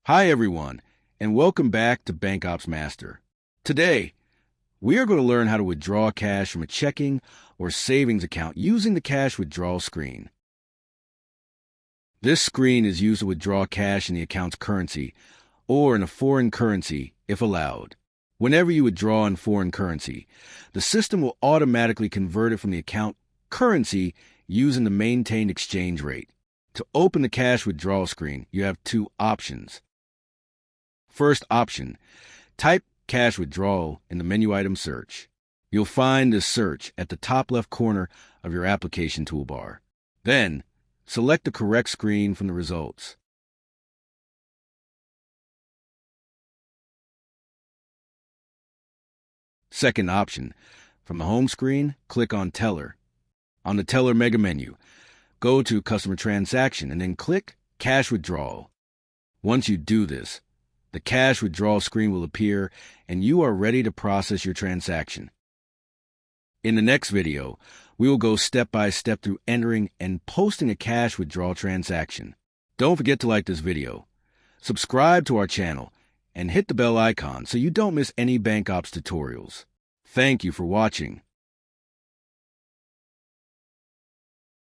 Hi everyone, and welcome back to BankOps Master. Today, we are going to learn how to withdraw cash from a checking or savings account using the cash withdrawal screen. This screen is used to withdraw cash in the account's currency or in a foreign currency if allowed. Whenever you withdraw in foreign currency, the system will automatically convert it from the account currency using the maintained exchange rate. To open the cash withdrawal screen, you have two options. First option, type cash withdrawal in the menu item search. You'll find the search at the top left corner of your application toolbar. Then, select the correct screen from the results. Second option, from the home screen, click on Teller. On the Teller mega menu, go to Customer Transaction and then click Cash Withdrawal. Once you do this, the cash withdrawal screen will appear and you are ready to process your transaction. In the next video, we will go step by step through entering and posting a cash withdrawal transaction. Don't forget to like this video, subscribe to our channel, and hit the bell icon so you don't miss any BankOps tutorials. Thank you for watching.